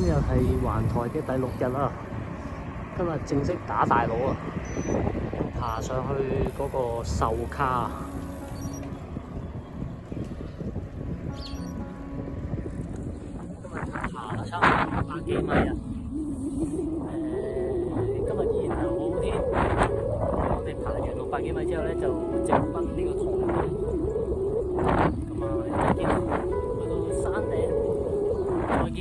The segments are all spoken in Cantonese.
日係環台嘅第6日啦，今日正式打大佬啊！爬上去嗰個壽卡，今日爬差唔多600幾米啊！今日依然係好好天，我哋爬完600幾米之後咧，就直奔呢個台東。咁啊，一陣見，去到山頂，再見。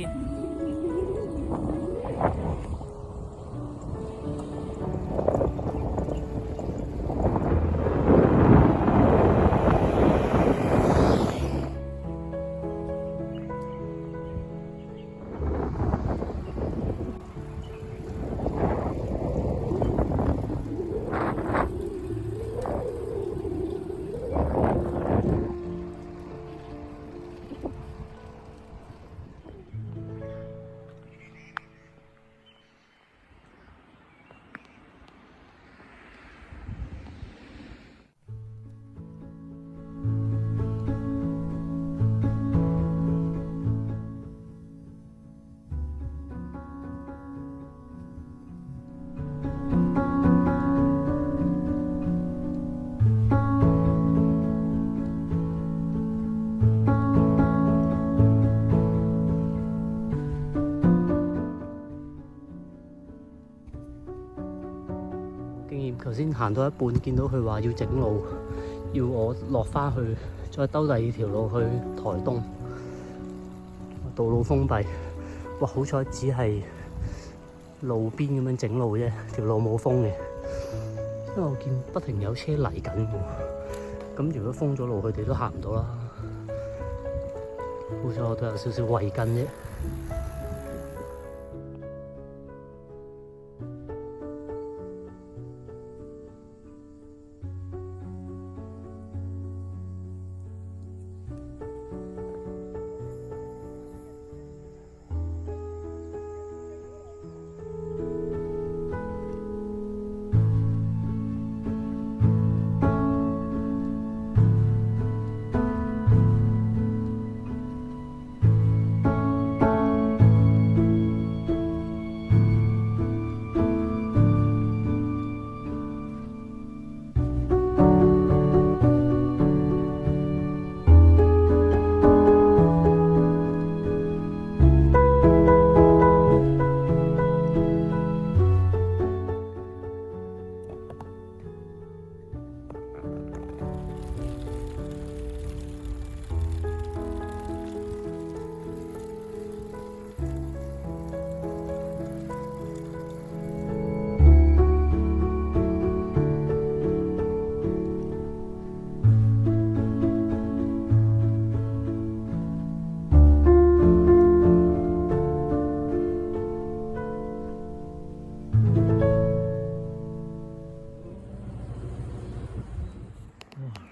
頭先行到一半，見到佢話要整路，要我落返去，再兜第二條路去台東。道路封閉，哇！好彩只係路邊咁樣整路啫，條路冇封嘅。因為我見不停有車嚟緊喎，咁如果封咗路，佢哋都行唔到啦。好彩我都有少少慧根啫。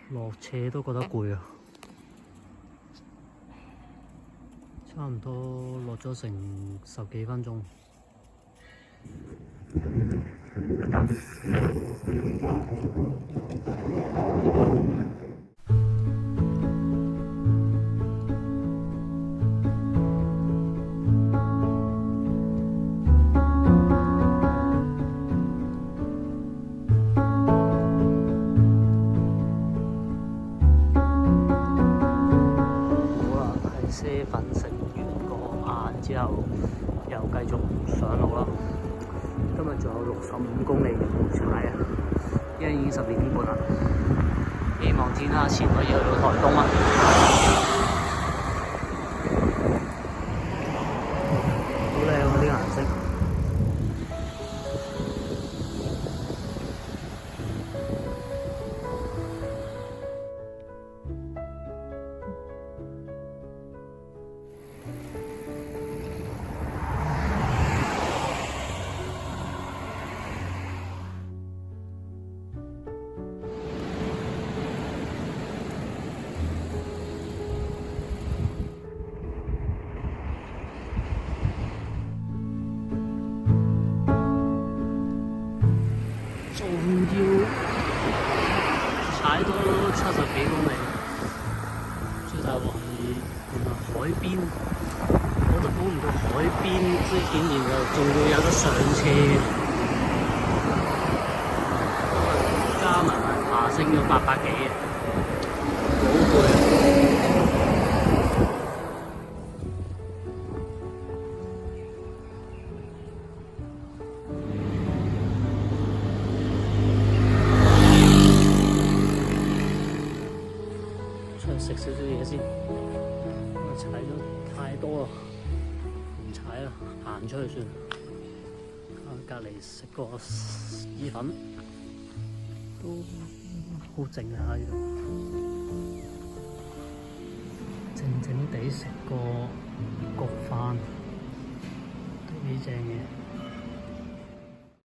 落斜都覺得攰啊，差唔多落咗成10幾分鐘。之後又繼續上路啦。今日仲有65公里要踩啊！因為已經12點半啦。希望天黑前可以去到台東啊！好靚啊！啲顏色。踩到70幾公里，最大鑊係原來海邊，我都估唔到海海邊之前，然後仲會有得上車，加埋爬升咗800幾嘅，好攰啊！出去食少少嘢先，踩咗太多啦，唔踩啦，行出去算。隔離食個意粉，都好靜下呢度，靜靜地食個焗飯，都幾正嘅。